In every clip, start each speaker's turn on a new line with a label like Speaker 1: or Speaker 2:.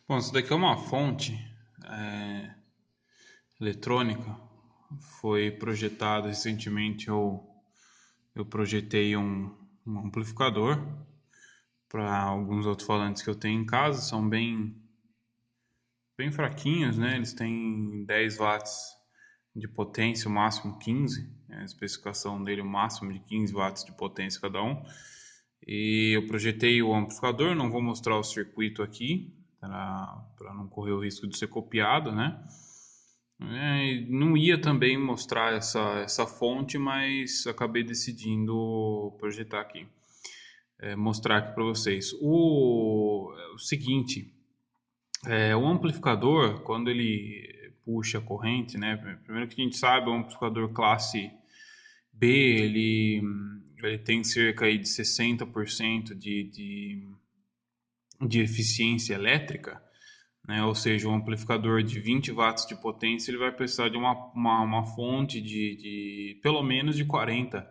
Speaker 1: Bom, isso daqui é uma fonte é, eletrônica. Foi projetado recentemente. Eu projetei um amplificador para alguns alto-falantes que eu tenho em casa. São bem fraquinhos, né? Eles têm 10 watts de potência, o máximo 15. A especificação dele, o máximo de 15 watts de potência cada um. E eu projetei o amplificador. Não vou mostrar o circuito aqui para não correr o risco de ser copiado, né? Não ia também mostrar essa fonte, mas acabei decidindo projetar aqui, mostrar aqui para vocês. O seguinte, o amplificador, quando ele puxa a corrente, né? Primeiro que a gente sabe, o amplificador classe B, ele tem cerca aí de 60% de eficiência elétrica, né? Ou seja, um amplificador de 20 watts de potência, ele vai precisar de uma fonte de pelo menos de 40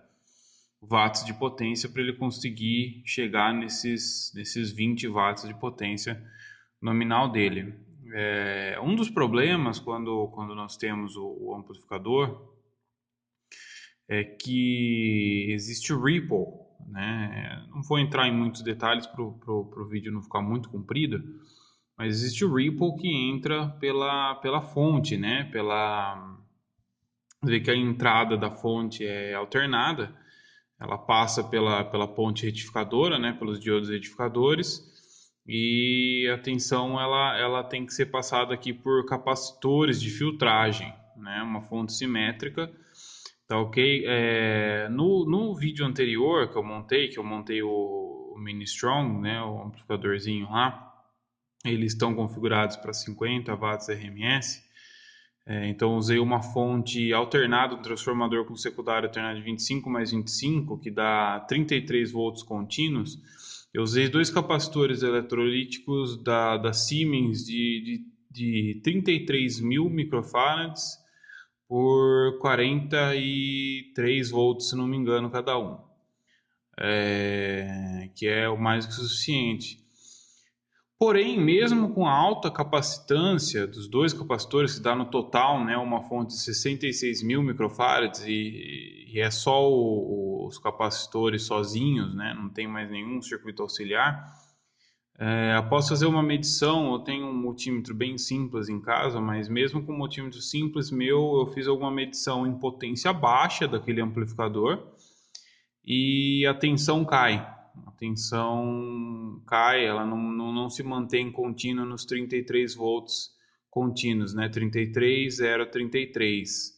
Speaker 1: watts de potência para ele conseguir chegar nesses 20 watts de potência nominal dele. Um dos problemas quando nós temos o amplificador é que existe o ripple, né? Não vou entrar em muitos detalhes para o vídeo não ficar muito comprido, mas existe o ripple que entra pela fonte, né? Vê que a entrada da fonte é alternada, ela passa pela ponte retificadora, né? Pelos diodos retificadores, e a tensão ela tem que ser passada aqui por capacitores de filtragem, né? Uma fonte simétrica. Tá ok? No vídeo anterior que eu montei o Mini Strong, né, o amplificadorzinho lá, eles estão configurados para 50 watts RMS. Então usei uma fonte alternada, um transformador com secundário alternado de 25 mais 25, que dá 33 volts contínuos. Eu usei dois capacitores eletrolíticos da Siemens de 33 mil microfarads por 43 volts, se não me engano, cada um, que é o mais que suficiente. Porém, mesmo com a alta capacitância dos dois capacitores, que dá no total, né, uma fonte de 66 mil microfarads e é só os capacitores sozinhos, né, não tem mais nenhum circuito auxiliar. Após fazer uma medição, eu tenho um multímetro bem simples em casa, mas mesmo com um multímetro simples meu, eu fiz alguma medição em potência baixa daquele amplificador e a tensão cai. A tensão cai, ela não se mantém contínua nos 33 volts contínuos, né? 33, 0, 33.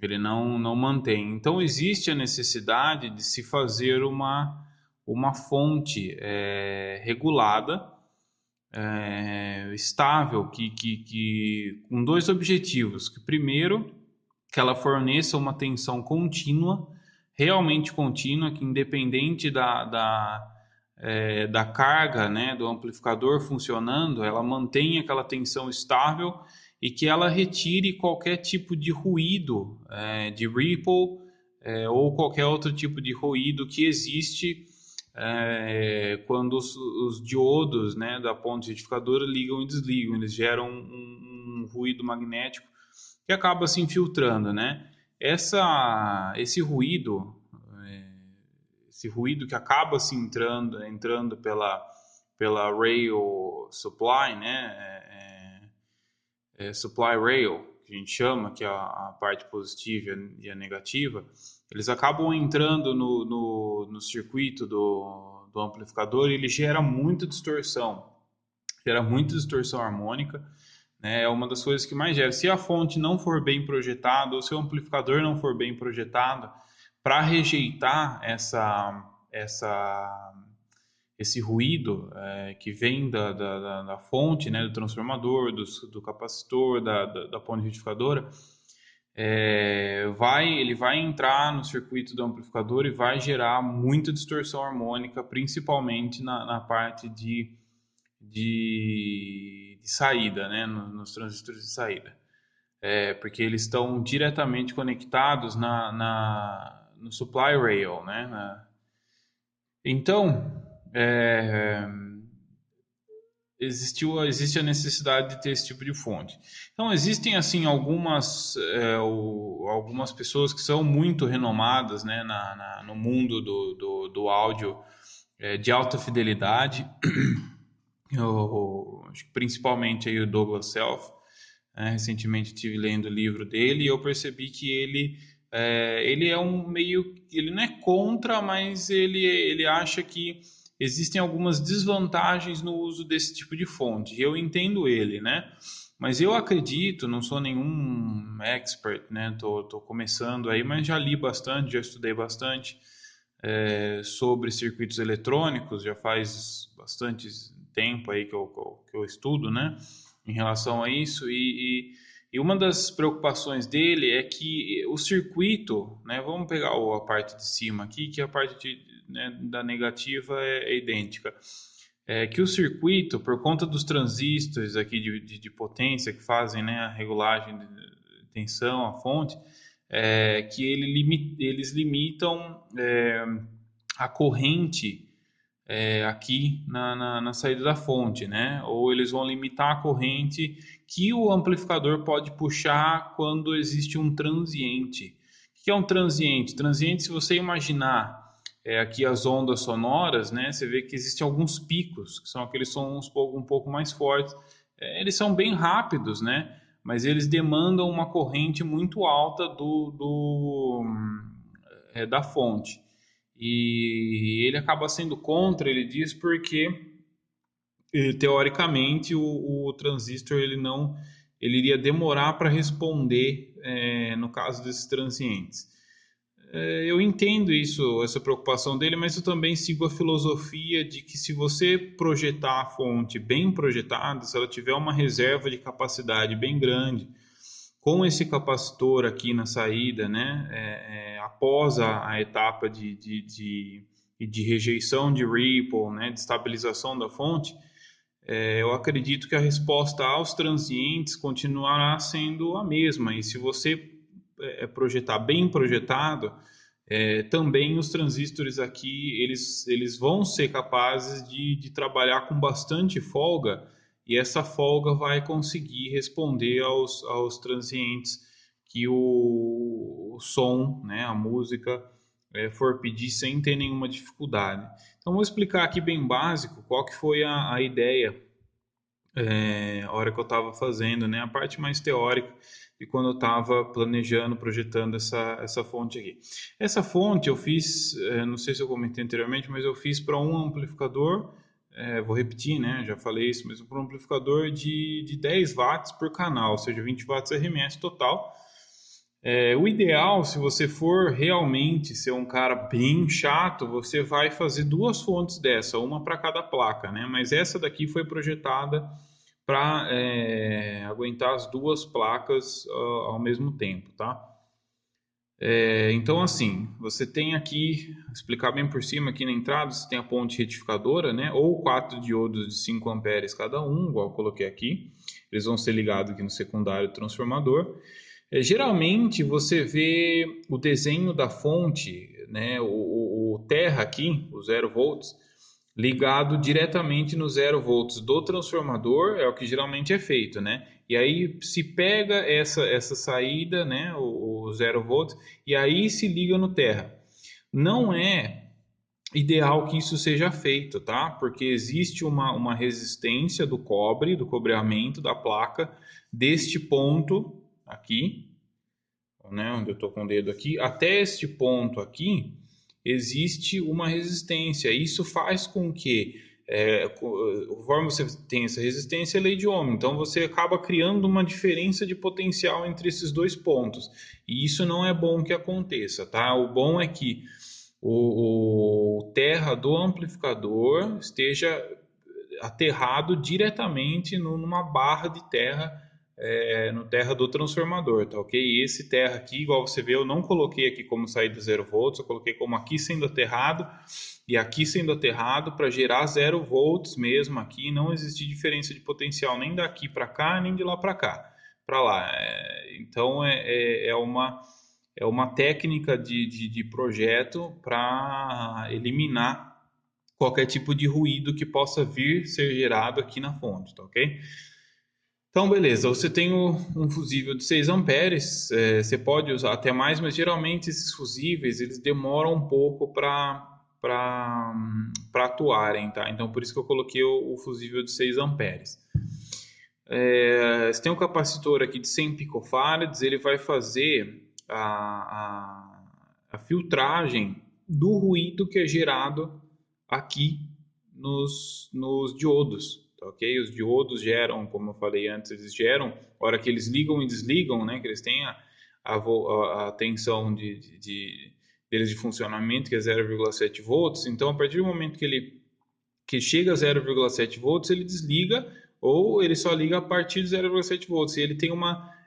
Speaker 1: Ele não mantém. Então, existe a necessidade de se fazer uma fonte regulada, estável, com dois objetivos. Que primeiro, que ela forneça uma tensão contínua, realmente contínua, que independente da carga, né, do amplificador funcionando, ela mantenha aquela tensão estável e que ela retire qualquer tipo de ruído, de ripple, ou qualquer outro tipo de ruído que existe quando os diodos, né, da ponte retificadora ligam e desligam. Eles geram um ruído magnético que acaba se infiltrando, né? Esse ruído, esse ruído que acaba se entrando pela rail supply, né? Supply rail, que a gente chama, que é a parte positiva e a negativa, eles acabam entrando no circuito do amplificador e ele gera muita distorção harmônica, né? É uma das coisas que mais gera. Se a fonte não for bem projetada, ou se o amplificador não for bem projetado, para rejeitar esse ruído que vem da fonte, né, do transformador, do capacitor, da ponte retificadora, ele vai entrar no circuito do amplificador e vai gerar muita distorção harmônica, principalmente na parte de saída, né, nos transistores de saída. Porque eles estão diretamente conectados no supply rail, né? Então, é, existe a necessidade de ter esse tipo de fonte. Então, existem assim algumas pessoas que são muito renomadas, né, no mundo do áudio, de alta fidelidade. Acho que principalmente aí o Douglas Self. Recentemente estive lendo o livro dele e eu percebi que ele é um meio, ele não é contra, mas ele acha que existem algumas desvantagens no uso desse tipo de fonte. Eu entendo ele, né? Mas eu acredito, não sou nenhum expert, né? Tô começando aí, mas já li bastante, já estudei bastante sobre circuitos eletrônicos, já faz bastante tempo aí que eu estudo, né, em relação a isso, e uma das preocupações dele é que o circuito, né, vamos pegar a parte de cima aqui, que a parte né, da negativa é idêntica, que o circuito, por conta dos transistores aqui de potência que fazem, né, a regulagem de tensão, a fonte, que eles limitam a corrente aqui na saída da fonte, né? Ou eles vão limitar a corrente que o amplificador pode puxar quando existe um transiente. O que é um transiente? Transiente, se você imaginar aqui as ondas sonoras, né? Você vê que existem alguns picos, que são aqueles sons um pouco mais fortes. Eles são bem rápidos, né? Mas eles demandam uma corrente muito alta da fonte. E ele acaba sendo contra, ele diz, porque teoricamente o transistor ele iria demorar para responder no caso desses transientes. Eu entendo isso, essa preocupação dele, mas eu também sigo a filosofia de que se você projetar a fonte bem projetada, se ela tiver uma reserva de capacidade bem grande, com esse capacitor aqui na saída, né, após a etapa de rejeição de ripple, né, de estabilização da fonte, eu acredito que a resposta aos transientes continuará sendo a mesma. E se você projetar bem projetado, também os transistores aqui eles vão ser capazes de trabalhar com bastante folga e essa folga vai conseguir responder aos transientes que o som, né, a música for pedir sem ter nenhuma dificuldade. Então vou explicar aqui bem básico qual que foi a ideia a hora que eu estava fazendo, né, a parte mais teórica de quando eu estava planejando, projetando essa fonte aqui. Essa fonte eu fiz, não sei se eu comentei anteriormente, mas eu fiz para um amplificador, vou repetir, né, já falei isso, mas para um amplificador de 10 watts por canal, ou seja, 20 watts RMS total. O ideal, se você for realmente ser um cara bem chato, você vai fazer duas fontes dessa, uma para cada placa, né? Mas essa daqui foi projetada para aguentar as duas placas ao mesmo tempo, tá? Então, assim, você tem aqui, explicar bem por cima, aqui na entrada, você tem a ponte retificadora, né? Ou quatro diodos de 5 amperes cada um, igual eu coloquei aqui. Eles vão ser ligados aqui no secundário do transformador. Geralmente você vê o desenho da fonte, né, o terra aqui, o 0 volts, ligado diretamente no 0 volts do transformador, é o que geralmente é feito, né? E aí se pega essa saída, né, o 0 volts, e aí se liga no terra. Não é ideal que isso seja feito, tá? Porque existe uma resistência do cobre, do cobreamento da placa, deste ponto aqui, né, onde eu estou com o dedo aqui, até este ponto aqui, existe uma resistência. Isso faz com que, conforme você tem essa resistência, é lei de Ohm. Então você acaba criando uma diferença de potencial entre esses dois pontos. E isso não é bom que aconteça, tá? O bom é que o terra do amplificador esteja aterrado diretamente numa barra de terra no terra do transformador, tá ok? E esse terra aqui, igual você vê, eu não coloquei aqui como saída 0 volts, eu coloquei como aqui sendo aterrado e aqui sendo aterrado para gerar 0 volts mesmo aqui, não existe diferença de potencial nem daqui para cá, nem de lá para cá, para lá. Então é uma técnica de projeto para eliminar qualquer tipo de ruído que possa vir ser gerado aqui na fonte, tá ok? Então, beleza, você tem um fusível de 6 amperes, você pode usar até mais, mas geralmente esses fusíveis eles demoram um pouco para atuarem, tá? Então, por isso que eu coloquei o fusível de 6 amperes. Você tem um capacitor aqui de 100 picofarads, ele vai fazer a filtragem do ruído que é gerado aqui nos diodos, tá ok? Os diodos geram, como eu falei antes, eles geram, a hora que eles ligam e desligam, né, que eles têm a tensão deles de funcionamento, que é 0,7 volts, então a partir do momento que chega a 0,7 volts, ele desliga ou ele só liga a partir de 0,7 volts. E ele tem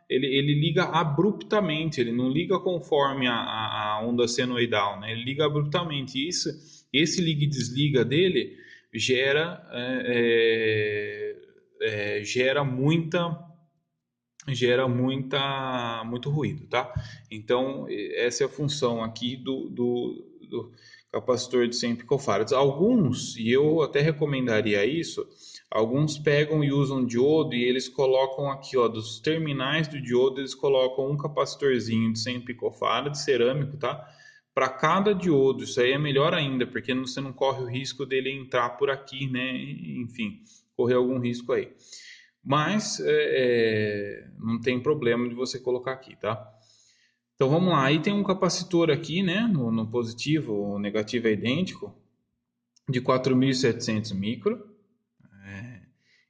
Speaker 1: ele liga abruptamente, ele não liga conforme a onda senoidal, né? Ele liga abruptamente. E esse liga e desliga dele gera muito ruído, tá? Então, essa é a função aqui do capacitor de 100 picofarads. Alguns, e eu até recomendaria isso, alguns pegam e usam diodo e eles colocam aqui, ó, dos terminais do diodo, eles colocam um capacitorzinho de 100 picofarads, cerâmico, tá? Para cada diodo, isso aí é melhor ainda, porque você não corre o risco dele entrar por aqui, né? Enfim, correr algum risco aí. Mas não tem problema de você colocar aqui, tá? Então vamos lá, aí tem um capacitor aqui, né? No positivo, o negativo é idêntico, de 4.700 micro.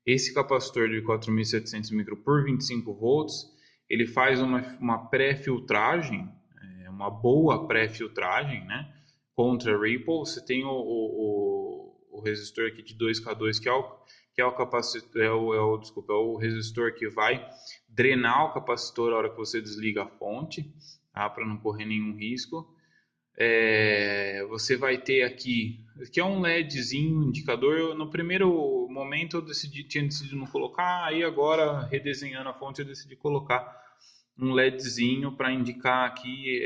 Speaker 1: Esse capacitor de 4.700 micro por 25 volts, ele faz uma pré-filtragem, uma boa pré-filtragem, né? Contra Ripple. Você tem o resistor aqui de 2K2, que é o capacitor, desculpa, é o resistor que vai drenar o capacitor na hora que você desliga a fonte, tá? Para não correr nenhum risco. Você vai ter aqui é um LEDzinho, indicador. No primeiro momento eu tinha decidido não colocar, aí agora redesenhando a fonte eu decidi colocar um LEDzinho para indicar aqui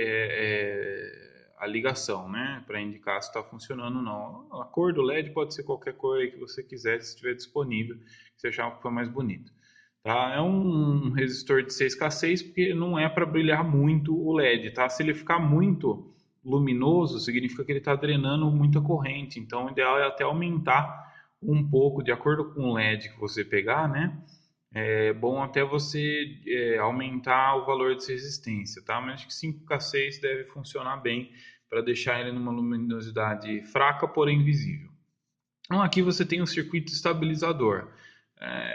Speaker 1: a ligação, né? Para indicar se está funcionando ou não. A cor do LED pode ser qualquer cor aí que você quiser, se estiver disponível, que você achar que for mais bonito. Tá? É um resistor de 6K6 porque não é para brilhar muito o LED, tá? Se ele ficar muito luminoso, significa que ele está drenando muita corrente. Então, o ideal é até aumentar um pouco, de acordo com o LED que você pegar, né? É bom até você aumentar o valor de resistência, tá? Mas acho que 5K6 deve funcionar bem para deixar ele numa luminosidade fraca, porém visível. Então, aqui você tem um circuito estabilizador.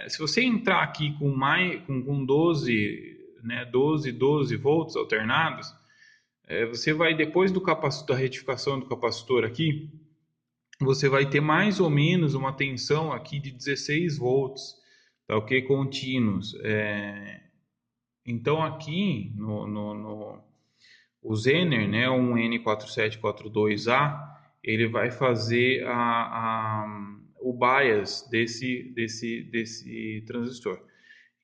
Speaker 1: Se você entrar aqui com 12, né, 12 volts alternados, você vai, depois da retificação do capacitor aqui, você vai ter mais ou menos uma tensão aqui de 16 volts, tá ok? Contínuos. Então aqui o Zener, né, um N4742A, ele vai fazer o bias desse transistor.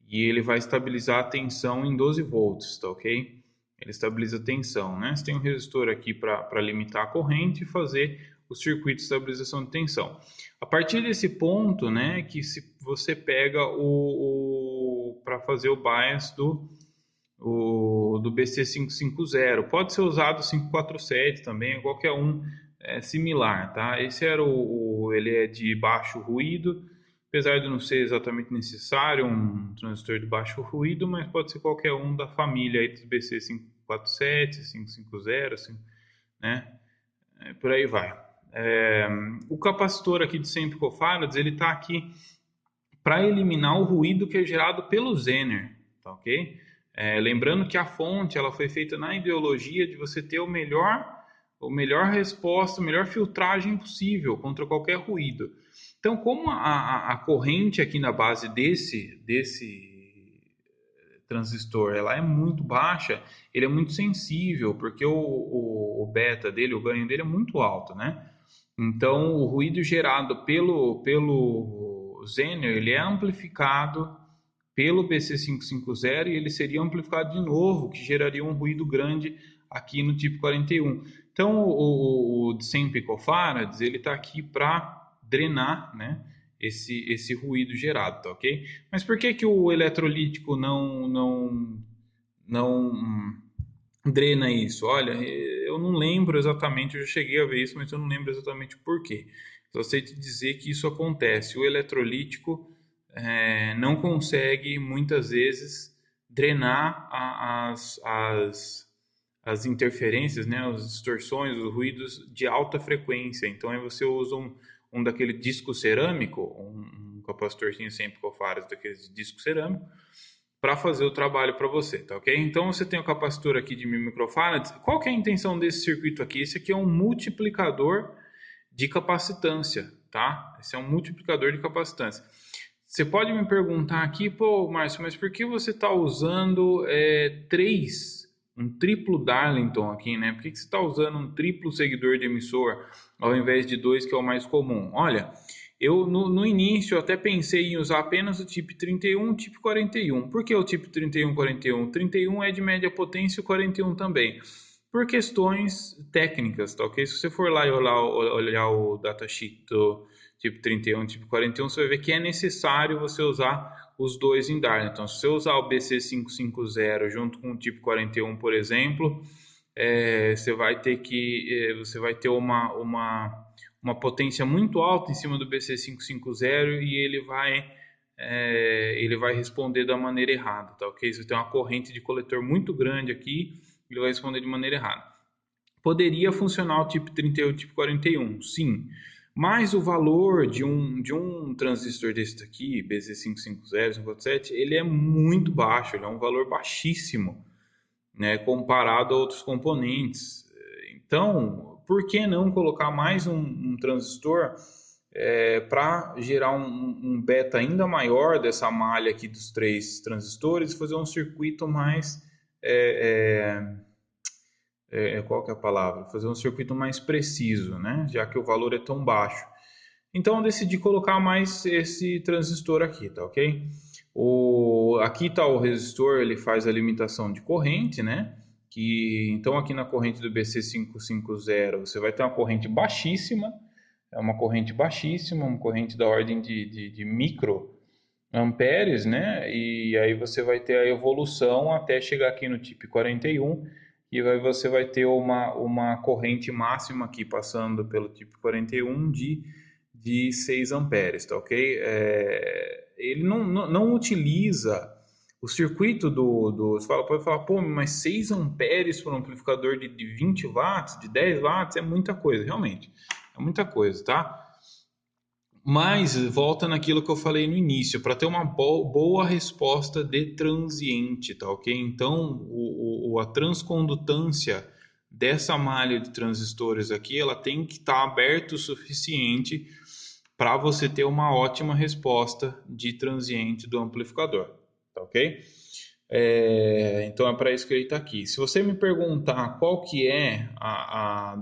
Speaker 1: E ele vai estabilizar a tensão em 12 volts, tá ok? Ele estabiliza a tensão, né? Você tem um resistor aqui para limitar a corrente e fazer o circuito de estabilização de tensão. A partir desse ponto, né, que se você pega para fazer o bias do BC550. Pode ser usado o 547 também, qualquer um similar, tá? Esse era ele é de baixo ruído, apesar de não ser exatamente necessário um transistor de baixo ruído, mas pode ser qualquer um da família aí dos BC547, 550, né? Por aí vai. O capacitor aqui de 100 picofarads, ele está aqui para eliminar o ruído que é gerado pelo Zener, tá ok? Lembrando que a fonte ela foi feita na ideologia de você ter o melhor resposta, a melhor filtragem possível contra qualquer ruído. Então, como a corrente aqui na base desse transistor ela é muito baixa, ele é muito sensível, porque o beta dele, o ganho dele é muito alto, né? Então, o ruído gerado pelo Zener, ele é amplificado pelo BC550 e ele seria amplificado de novo, que geraria um ruído grande aqui no tipo 41. Então, o de 100 picofarads, ele está aqui para drenar, né, esse ruído gerado, tá ok? Mas por que que o eletrolítico não drena isso? Olha, eu não lembro exatamente, eu já cheguei a ver isso, mas eu não lembro exatamente por quê. Só sei te dizer que isso acontece. O eletrolítico não consegue, muitas vezes, drenar as interferências, né, as distorções, os ruídos de alta frequência. Então, aí você usa um daquele disco cerâmico, um capacitorzinho 100 picofarads daqueles de disco cerâmico, para fazer o trabalho para você, tá ok? Então você tem o capacitor aqui de 1000 microfarads. Qual que é a intenção desse circuito aqui? Esse aqui é um multiplicador de capacitância, tá? Esse é um multiplicador de capacitância. Você pode me perguntar aqui, pô, Márcio, mas por que você está usando um triplo Darlington aqui, né? Por que você está usando um triplo seguidor de emissor ao invés de dois, que é o mais comum? Olha, eu no início eu até pensei em usar apenas o tipo 31 e o tipo 41. Por que o tipo 31 e 41? O 31 é de média potência e o 41 também. Por questões técnicas, tá ok? Se você for lá e olhar o datasheet do tipo 31 e tipo 41, você vai ver que é necessário você usar os dois em Darlington. Então, se você usar o BC550 junto com o tipo 41, por exemplo, você vai ter uma potência muito alta em cima do BC550 e ele vai responder da maneira errada, tá ok? Você tem uma corrente de coletor muito grande aqui, ele vai responder de maneira errada. Poderia funcionar o tipo 31 e o tipo 41, sim, mas o valor de um transistor desse daqui, BC550, 547, ele é muito baixo, ele é um valor baixíssimo, né, comparado a outros componentes. Então, por que não colocar mais um transistor para gerar um beta ainda maior dessa malha aqui dos três transistores e fazer um circuito mais. Qual que é a palavra? Fazer um circuito mais preciso, né? Já que o valor é tão baixo. Então eu decidi colocar mais esse transistor aqui, tá ok? Aqui está o resistor, ele faz a limitação de corrente, né? Então aqui na corrente do BC550 você vai ter uma corrente baixíssima, uma corrente da ordem de micro amperes, né? E aí você vai ter a evolução até chegar aqui no tipo 41 e aí você vai ter uma corrente máxima aqui passando pelo tipo 41 de 6 amperes, tá ok? Ele não utiliza o circuito você pode falar, pô, mas 6 amperes para um amplificador de 20 watts, de 10 watts é muita coisa, realmente, é muita coisa, tá? Mas volta naquilo que eu falei no início, para ter uma boa resposta de transiente, tá ok? Então, a transcondutância dessa malha de transistores aqui, ela tem que estar aberta o suficiente para você ter uma ótima resposta de transiente do amplificador, tá ok? Então é para isso que ele está aqui. Se você me perguntar qual que é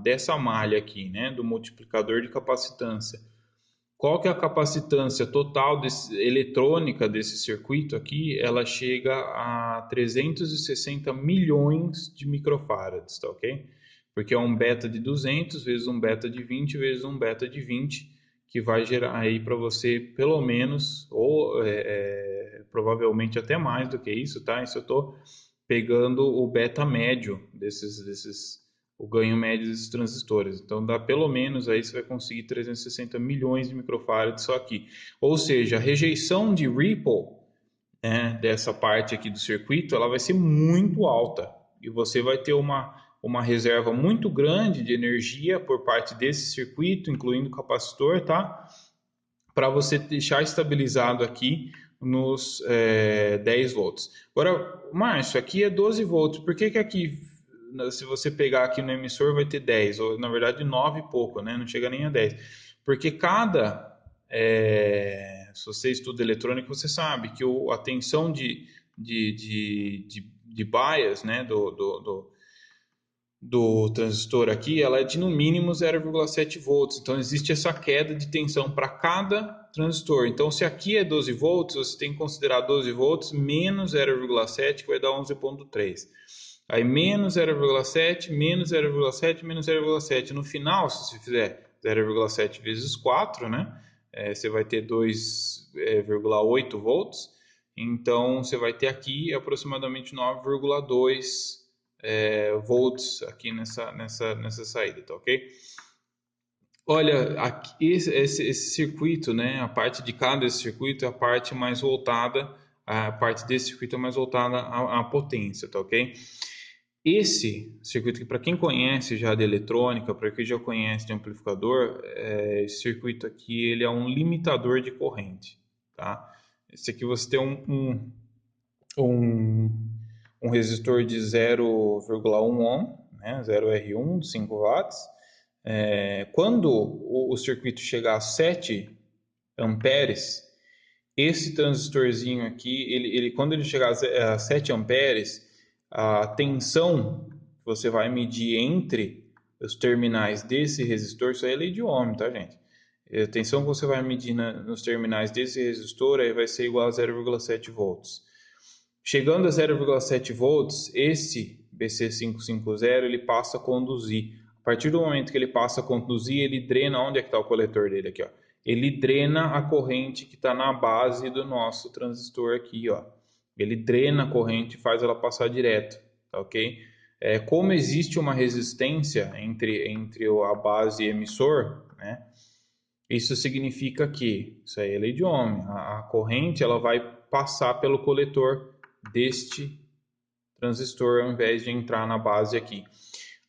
Speaker 1: dessa malha aqui, né, do multiplicador de capacitância, qual que é a capacitância total eletrônica desse circuito aqui? Ela chega a 360 milhões de microfarads, tá ok? Porque é um beta de 200 vezes um beta de 20 vezes um beta de 20, que vai gerar aí para você pelo menos, ou provavelmente até mais do que isso, tá? Isso eu estou pegando o beta médio o ganho médio desses transistores. Então dá pelo menos aí você vai conseguir 360 milhões de microfarads só aqui. Ou seja, a rejeição de ripple, né, dessa parte aqui do circuito, ela vai ser muito alta e você vai ter uma reserva muito grande de energia por parte desse circuito, incluindo o capacitor, tá? Para você deixar estabilizado aqui nos 10 volts. Agora, Márcio, aqui é 12 volts. Por que aqui, se você pegar aqui no emissor, vai ter 10? Ou, na verdade, 9 e pouco, né? Não chega nem a 10. Porque se você estuda eletrônica, você sabe que a tensão de bias, né, do transistor aqui, ela é de no mínimo 0,7 volts. Então existe essa queda de tensão para cada transistor. Então se aqui é 12 volts, você tem que considerar 12 volts menos 0,7, que vai dar 11,3. Aí menos 0,7, menos 0,7, menos 0,7. No final, se você fizer 0,7 vezes 4, né? Você vai ter 2,8 volts. Então, você vai ter aqui aproximadamente 9,2 volts aqui nessa saída, tá ok? Olha, aqui, esse circuito, né? A parte de cá desse circuito é a parte mais voltada, a parte desse circuito é mais voltada à potência, tá ok? Esse circuito, para quem conhece já de eletrônica, para quem já conhece de amplificador, esse circuito aqui ele é um limitador de corrente, tá? Esse aqui você tem um, um resistor de 0,1 ohm, né? 0R1, 5 watts. Quando o circuito chegar a 7 amperes, esse transistorzinho aqui, quando ele chegar a 7 amperes, a tensão que você vai medir entre os terminais desse resistor, isso aí é lei de Ohm, tá, gente? A tensão que você vai medir nos terminais desse resistor aí vai ser igual a 0,7 volts. Chegando a 0,7 volts, esse BC550 ele passa a conduzir. A partir do momento que ele passa a conduzir, ele drena. Onde é que está o coletor dele aqui, ó? Ele drena a corrente que está na base do nosso transistor aqui, ó. Ele drena a corrente e faz ela passar direto, tá ok? Como existe uma resistência entre a base e emissor, né? Isso significa que, isso aí é lei de Ohm, a corrente ela vai passar pelo coletor deste transistor ao invés de entrar na base aqui.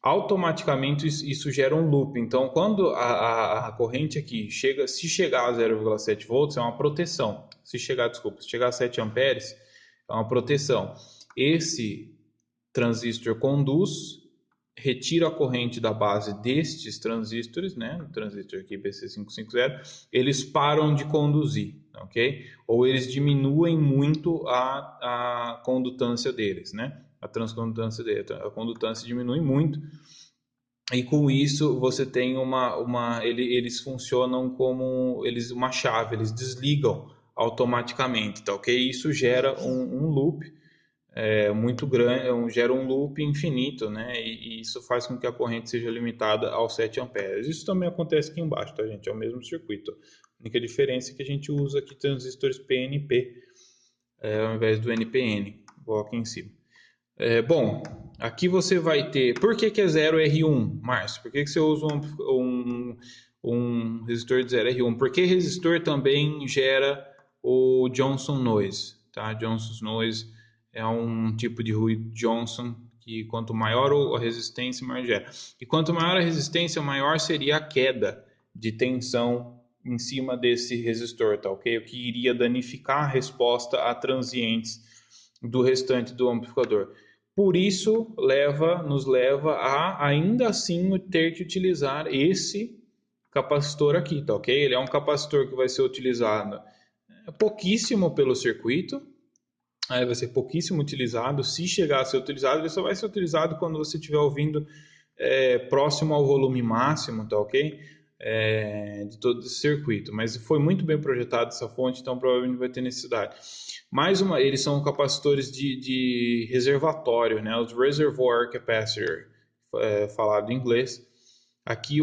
Speaker 1: Automaticamente isso gera um loop. Então, quando a corrente aqui chega, se chegar a 0,7 volts, é uma proteção. Se chegar a 7 amperes, é uma proteção. Esse transistor conduz, retira a corrente da base destes transistores, né? O transistor aqui BC550, eles param de conduzir, ok? Ou eles diminuem muito a condutância deles, né? A transcondutância deles, a condutância diminui muito. E com isso você tem eles funcionam como uma chave, eles desligam automaticamente, tá ok? Isso gera um loop muito grande, gera um loop infinito, né? E isso faz com que a corrente seja limitada aos 7 amperes. Isso também acontece aqui embaixo, tá, gente? É o mesmo circuito. A única diferença é que a gente usa aqui transistores PNP ao invés do NPN, igual aqui em cima. Bom, aqui você vai ter... Por que é 0R1, Márcio? Por que você usa um resistor de 0R1? Porque resistor também gera o Johnson Noise, tá? Johnson Noise é um tipo de ruído Johnson que quanto maior a resistência, maior gera. E quanto maior a resistência, maior seria a queda de tensão em cima desse resistor, tá ok? O que iria danificar a resposta a transientes do restante do amplificador. Por isso, nos leva a ainda assim ter que utilizar esse capacitor aqui, tá ok? Ele é um capacitor que vai ser utilizado pouquíssimo pelo circuito, aí vai ser pouquíssimo utilizado. Se chegar a ser utilizado, ele só vai ser utilizado quando você estiver ouvindo próximo ao volume máximo, tá ok? De todo esse circuito. Mas foi muito bem projetado essa fonte, então provavelmente vai ter necessidade. Eles são capacitores de reservatório, né? Os reservoir capacitor, falado em inglês. Aqui,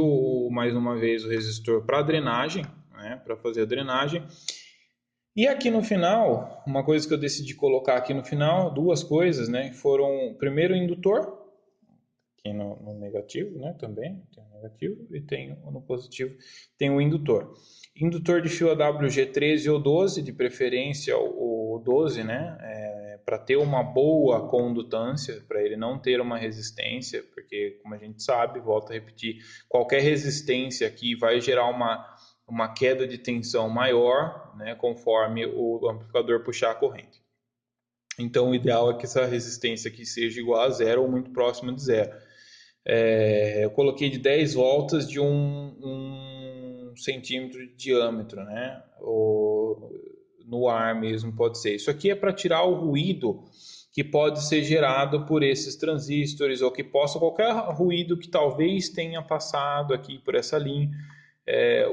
Speaker 1: mais uma vez, o resistor para drenagem, né? Para fazer a drenagem. E aqui no final, uma coisa que eu decidi colocar aqui no final, duas coisas, né? Foram, primeiro, o indutor, aqui no negativo, né? Também tem o negativo e tem no positivo, tem o indutor. Indutor de fio AWG13 ou 12, de preferência o 12, né? Para ter uma boa condutância, para ele não ter uma resistência, porque, como a gente sabe, volto a repetir, qualquer resistência aqui vai gerar uma queda de tensão maior, né, conforme o amplificador puxar a corrente. Então, o ideal é que essa resistência aqui seja igual a zero ou muito próxima de zero. Eu coloquei de 10 voltas de 1 centímetro de diâmetro, né? No ar mesmo pode ser. Isso aqui é para tirar o ruído que pode ser gerado por esses transistores ou que possa qualquer ruído que talvez tenha passado aqui por essa linha.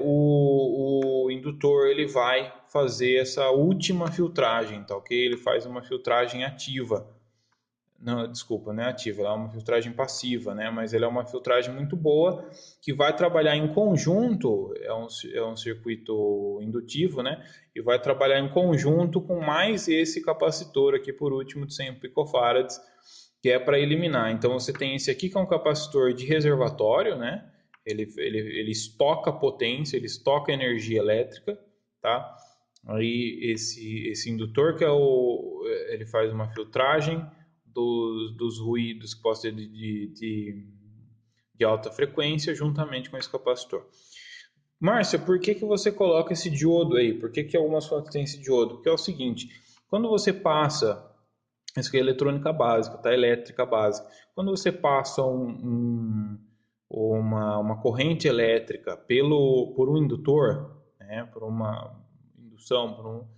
Speaker 1: O indutor ele vai fazer essa última filtragem, tá ok? Ele faz uma filtragem ativa Não, desculpa, não é ativa, ela é uma filtragem passiva, né? Mas ela é uma filtragem muito boa que vai trabalhar em conjunto, é um circuito indutivo, né? E vai trabalhar em conjunto com mais esse capacitor aqui por último de 100 picofarads, que é para eliminar. Então você tem esse aqui que é um capacitor de reservatório, né? Ele estoca potência, ele estoca energia elétrica, tá? Aí esse indutor que ele faz uma filtragem dos ruídos que possam ser de alta frequência juntamente com esse capacitor. Márcia, por que você coloca esse diodo aí? Por que algumas fotos têm esse diodo? Porque é o seguinte, quando você passa, isso aqui é eletrônica básica, tá? Elétrica básica. Quando você passa uma corrente elétrica por um indutor, né? Por uma indução,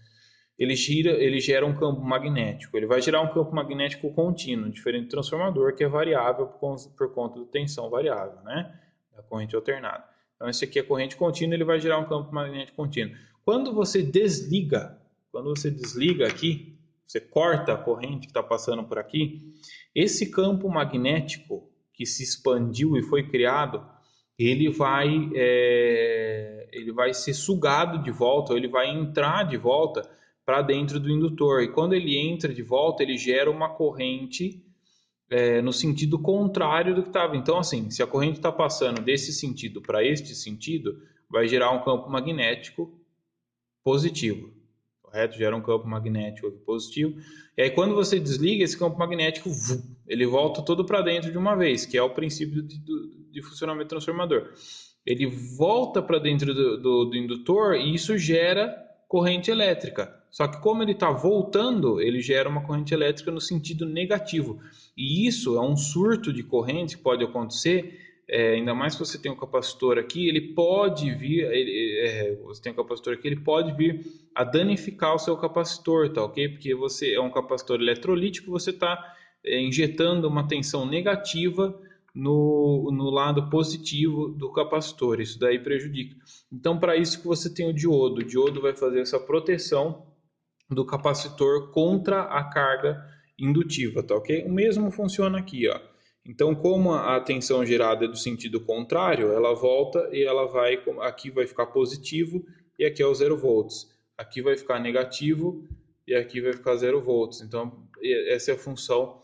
Speaker 1: ele gera um campo magnético. Ele vai gerar um campo magnético contínuo, diferente do transformador, que é variável por conta da tensão variável, né? Da corrente alternada. Então, esse aqui é corrente contínua, ele vai gerar um campo magnético contínuo. Quando você desliga aqui, você corta a corrente que está passando por aqui, esse campo magnético que se expandiu e foi criado, ele vai ser sugado de volta, ou ele vai entrar de volta para dentro do indutor. E quando ele entra de volta, ele gera uma corrente no sentido contrário do que estava. Então, assim, se a corrente está passando desse sentido para este sentido, vai gerar um campo magnético positivo. Correto? Gera um campo magnético positivo. E aí, quando você desliga, esse campo magnético, ele volta todo para dentro de uma vez, que é o princípio de funcionamento do transformador. Ele volta para dentro do indutor e isso gera corrente elétrica. Só que como ele está voltando, ele gera uma corrente elétrica no sentido negativo. E isso é um surto de corrente que pode acontecer, ainda mais que você tem um capacitor aqui, ele pode vir, você tem um capacitor aqui, ele pode vir a danificar o seu capacitor, tá ok? Porque você é um capacitor eletrolítico, você está injetando uma tensão negativa no lado positivo do capacitor, isso daí prejudica. Então, para isso que você tem o diodo vai fazer essa proteção do capacitor contra a carga indutiva, tá ok? O mesmo funciona aqui, ó. Então, como a tensão gerada é do sentido contrário, ela volta e ela vai, aqui vai ficar positivo e aqui é o 0 volts. Aqui vai ficar negativo e aqui vai ficar 0 volts. Então, essa é a função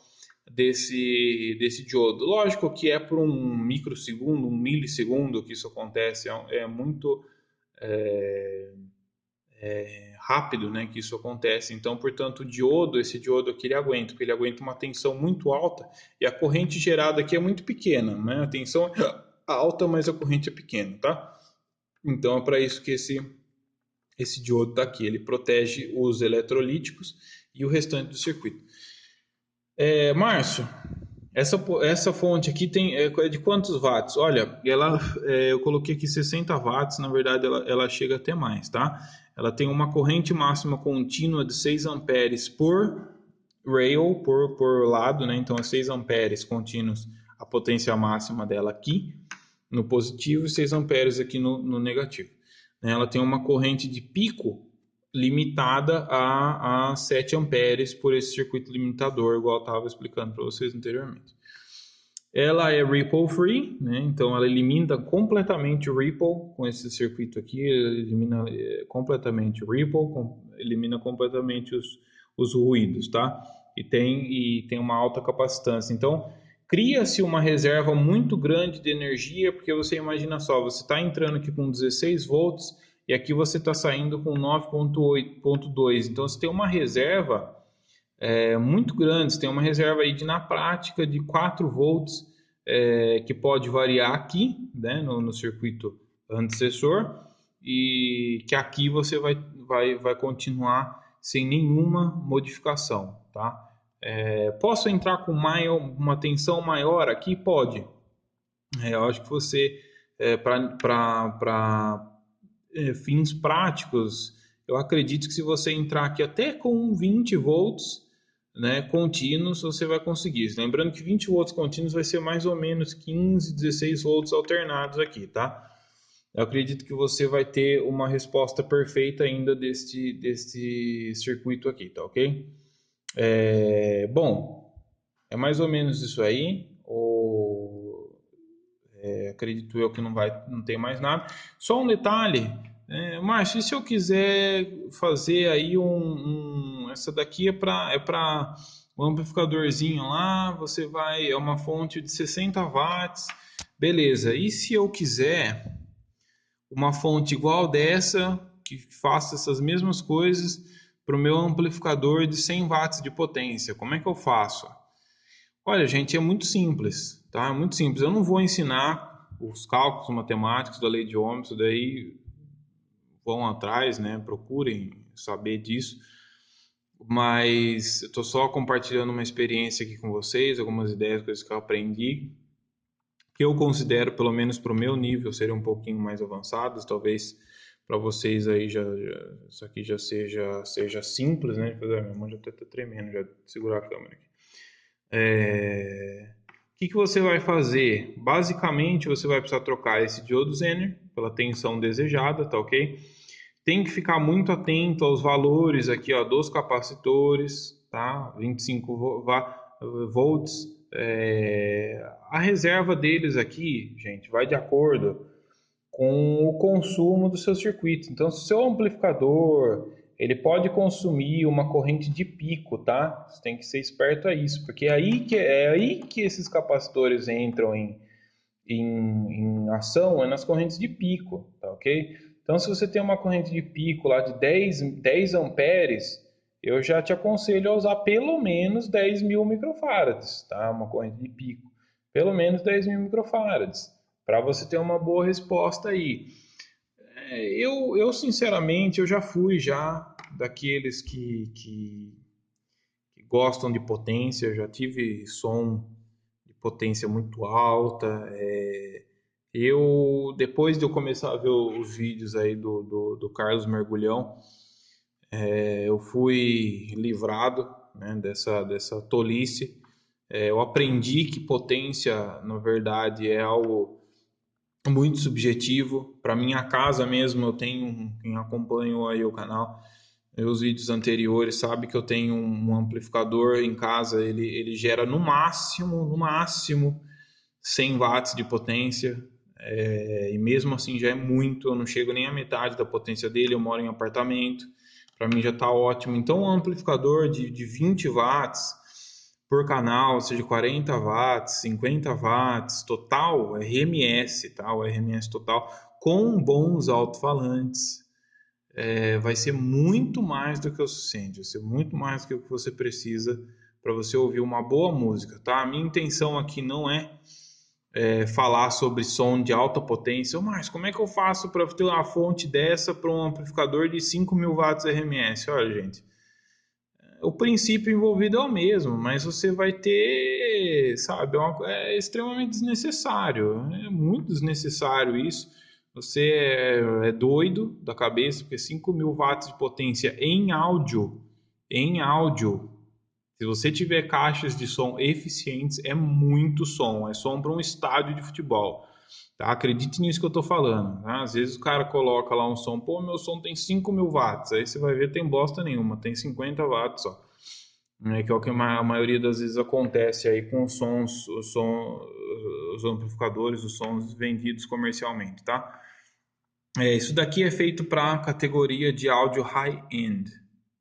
Speaker 1: desse diodo. Lógico que é por um microsegundo, um milissegundo que isso acontece, é muito rápido, né, que isso acontece. Então, portanto, esse diodo aqui ele aguenta, porque ele aguenta uma tensão muito alta e a corrente gerada aqui é muito pequena, né? A tensão é alta, mas a corrente é pequena, tá? Então, é para isso que esse diodo está aqui. Ele protege os eletrolíticos e o restante do circuito. Márcio, essa fonte aqui é de quantos watts? Olha, eu coloquei aqui 60 watts, na verdade ela chega até mais, tá? Ela tem uma corrente máxima contínua de 6 amperes por rail, por lado, né? Então é 6 amperes contínuos a potência máxima dela aqui no positivo e 6 amperes aqui no negativo. Ela tem uma corrente de pico limitada a 7 amperes por esse circuito limitador, igual eu estava explicando para vocês anteriormente. Ela é ripple free, né? Então ela elimina completamente o ripple com esse circuito aqui, elimina completamente o ripple, elimina completamente os ruídos, tá? E tem uma alta capacitância. Então cria-se uma reserva muito grande de energia, porque você imagina só, você está entrando aqui com 16 volts e aqui você está saindo com 9,2. Então você tem uma reserva muito grande, você tem uma reserva aí na prática de 4 volts, que pode variar aqui, né, no circuito antecessor, e que aqui você vai continuar sem nenhuma modificação, tá? Posso entrar com uma tensão maior aqui? Pode. Eu acho que você, para fins práticos, eu acredito que se você entrar aqui até com 20 volts, né, contínuos, você vai conseguir. Lembrando que 20 volts contínuos vai ser mais ou menos 15, 16 volts alternados aqui, tá? Eu acredito que você vai ter uma resposta perfeita ainda deste circuito aqui, tá ok? Bom, É mais ou menos isso aí, ou acredito eu que não tem mais nada. Só um detalhe, Márcio, e se eu quiser fazer aí essa daqui é para um amplificadorzinho lá, é uma fonte de 60 watts, beleza. E se eu quiser uma fonte igual dessa, que faça essas mesmas coisas para o meu amplificador de 100 watts de potência, como é que eu faço? Olha, gente, é muito simples, tá? É muito simples. Eu não vou ensinar os cálculos matemáticos da lei de Ohm, isso daí vão atrás, né? Procurem saber disso. Mas eu estou só compartilhando uma experiência aqui com vocês, algumas ideias, coisas que eu aprendi, que eu considero, pelo menos para o meu nível, serem um pouquinho mais avançadas. Talvez para vocês aí isso aqui já seja simples, né? Minha mão já está tremendo, já segurar a câmera aqui. O que você vai fazer? Basicamente, você vai precisar trocar esse diodo Zener pela tensão desejada, tá ok? Tem que ficar muito atento aos valores aqui, ó, dos capacitores, tá? 25 volts. A reserva deles aqui, gente, vai de acordo com o consumo do seu circuito. Então, se o seu amplificador ele pode consumir uma corrente de pico, tá? Você tem que ser esperto a isso, porque é aí que esses capacitores entram em ação, é nas correntes de pico, tá ok? Então, se você tem uma corrente de pico lá de 10 amperes, eu já te aconselho a usar pelo menos 10.000 microfarads, tá? Uma corrente de pico, pelo menos 10.000 microfarads, para você ter uma boa resposta aí. Eu sinceramente, eu já fui daqueles que gostam de potência, eu já tive som de potência muito alta. Depois de eu começar a ver os vídeos aí do Carlos Mergulhão, eu fui livrado, né, dessa tolice. Eu aprendi que potência, na verdade, é algo muito subjetivo. Para minha casa mesmo, eu tenho, quem acompanhou aí o canal, os vídeos anteriores, sabe que eu tenho um amplificador em casa, ele gera no máximo 100 watts de potência, e mesmo assim já é muito, eu não chego nem à metade da potência dele, eu moro em apartamento, para mim já está ótimo. Então, um amplificador de 20 watts por canal, ou seja, 40 watts, 50 watts, total, RMS, tá? O RMS total, com bons alto-falantes, vai ser muito mais do que o suficiente, vai ser muito mais do que o que você precisa para você ouvir uma boa música, tá? A minha intenção aqui não é falar sobre som de alta potência. Mas como é que eu faço para ter uma fonte dessa para um amplificador de 5.000 watts RMS? Olha, gente, o princípio envolvido é o mesmo, mas você vai ter, sabe, é extremamente desnecessário, é muito desnecessário isso. Você é doido da cabeça, porque 5.000 watts de potência em áudio, se você tiver caixas de som eficientes, é muito som, é som para um estádio de futebol. Tá? Acredite nisso que eu estou falando. Tá? Às vezes o cara coloca lá um som, pô, meu som tem 5.000 watts, aí você vai ver tem bosta nenhuma, tem 50 watts só. Que é o que a maioria das vezes acontece aí com os amplificadores, os sons vendidos comercialmente, tá? Isso daqui é feito para a categoria de áudio high-end,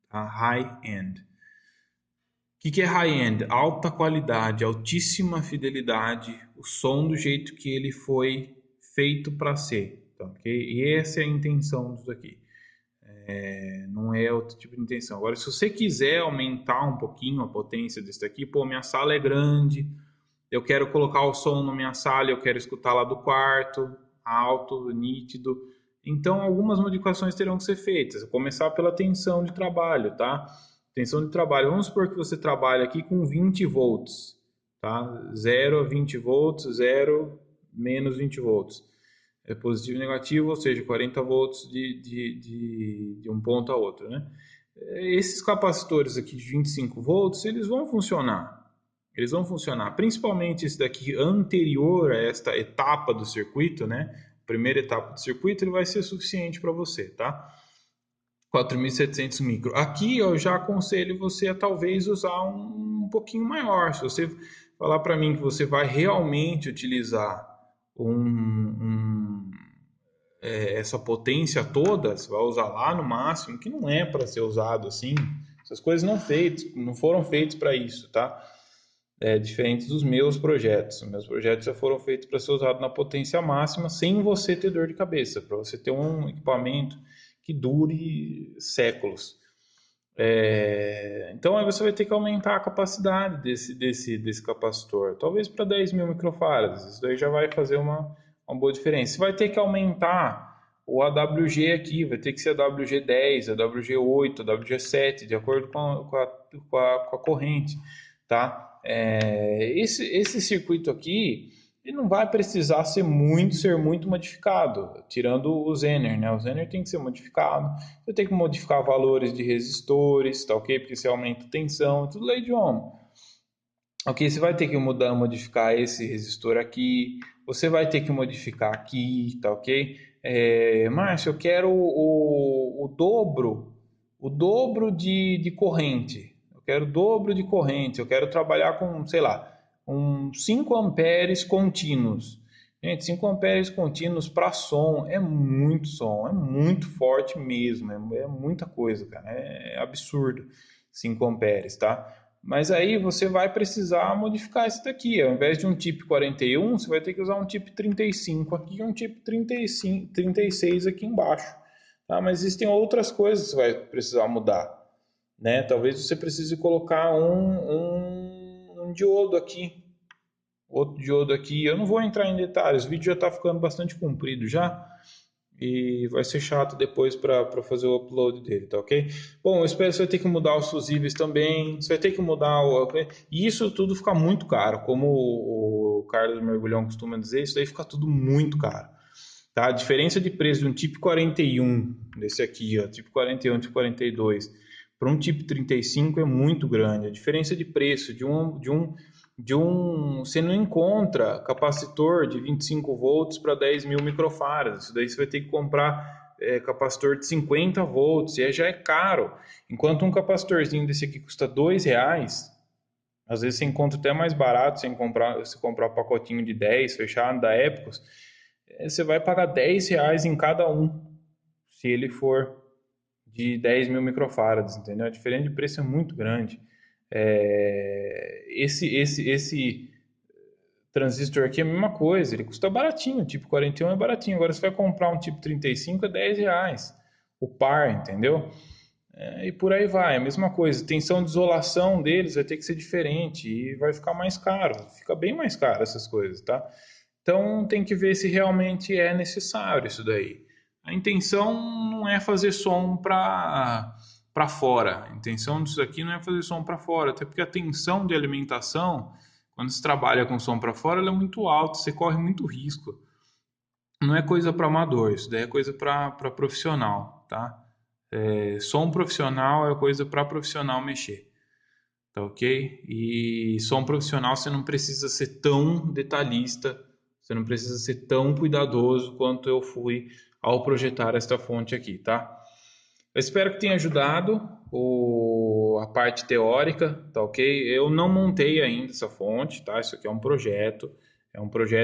Speaker 1: tá? High-end. O que é high-end? Alta qualidade, altíssima fidelidade, o som do jeito que ele foi feito para ser, tá, ok? E essa é a intenção disso aqui. Não é outro tipo de intenção. Agora, se você quiser aumentar um pouquinho a potência desse daqui, pô, minha sala é grande, eu quero colocar o som na minha sala, eu quero escutar lá do quarto, alto, nítido. Então, algumas modificações terão que ser feitas. Vou começar pela tensão de trabalho, tá? Tensão de trabalho. Vamos supor que você trabalha aqui com 20 volts, tá? 0 a 20 volts, 0 menos 20 volts. É positivo e negativo, ou seja, 40 volts de um ponto a outro, né? Esses capacitores aqui de 25 volts, eles vão funcionar. Eles vão funcionar, principalmente esse daqui anterior a esta etapa do circuito, né? Primeira etapa do circuito, ele vai ser suficiente para você, tá? 4.700 micro. Aqui eu já aconselho você a talvez usar um pouquinho maior. Se você falar para mim que você vai realmente utilizar um, essa potência toda, você vai usar lá no máximo, que não é para ser usado assim. Essas coisas não foram feitas para isso, tá? Diferente dos meus projetos. Os meus projetos já foram feitos para ser usado na potência máxima, sem você ter dor de cabeça, para você ter um equipamento que dure séculos. Então aí você vai ter que aumentar a capacidade desse capacitor, talvez para 10.000 microfarads. Isso daí já vai fazer uma boa diferença. Você vai ter que aumentar o AWG aqui, vai ter que ser AWG10, AWG8, AWG7, de acordo com a corrente, tá? Esse circuito aqui, ele não vai precisar ser muito modificado, tirando o Zener, né? O Zener tem que ser modificado, você tem que modificar valores de resistores, tá ok? Porque você aumenta a tensão, tudo lei de Ohm. Ok, você vai ter que modificar esse resistor aqui, você vai ter que modificar aqui, tá ok? Márcio, eu quero o dobro de corrente. Eu quero o dobro de corrente, eu quero trabalhar com, sei lá, 5 amperes contínuos. Gente, 5 amperes contínuos para som, é muito forte mesmo, é muita coisa, cara, é absurdo 5 amperes, tá? Mas aí você vai precisar modificar isso daqui. Ao invés de um tipo 41, você vai ter que usar um tipo 35 aqui e um tipo 35, 36 aqui embaixo. Tá? Mas existem outras coisas que você vai precisar mudar. Né? Talvez você precise colocar um diodo aqui, outro diodo aqui. Eu não vou entrar em detalhes, o vídeo já está ficando bastante comprido já. E vai ser chato depois para fazer o upload dele, tá ok? Bom, eu espero que você vai ter que mudar os fusíveis também, você vai ter que mudar e isso tudo fica muito caro, como o Carlos Mergulhão costuma dizer, isso daí fica tudo muito caro. Tá? A diferença de preço de um tipo 41, desse aqui, ó, tipo 41, tipo 42, para um tipo 35 é muito grande. A diferença de preço você não encontra capacitor de 25 volts para 10.000 microfarads. Isso daí você vai ter que comprar capacitor de 50 volts, e aí já é caro. Enquanto um capacitorzinho desse aqui custa R$ 2, às vezes você encontra até mais barato se comprar um pacotinho de 10 fechado da Epicus, você vai pagar R$ 10 em cada um, se ele for de 10.000 microfarads, entendeu? A diferença de preço é muito grande. Esse transistor aqui é a mesma coisa, ele custa baratinho, tipo 41 é baratinho. Agora você vai comprar um tipo 35 é R$ 10 o par, entendeu? E por aí vai, a mesma coisa. Tensão de isolação deles vai ter que ser diferente e vai ficar mais caro, fica bem mais caro essas coisas, tá? Então tem que ver se realmente é necessário isso daí. A intenção não é fazer som para fora. A intenção disso aqui não é fazer som para fora, até porque a tensão de alimentação, quando se trabalha com som para fora, ela é muito alta, você corre muito risco. Não é coisa para amador, isso daí é coisa para profissional, tá? Som profissional é coisa para profissional mexer, tá ok? E som profissional você não precisa ser tão detalhista, você não precisa ser tão cuidadoso quanto eu fui ao projetar esta fonte aqui, tá? Eu espero que tenha ajudado a parte teórica, tá ok? Eu não montei ainda essa fonte, tá? Isso aqui é um projeto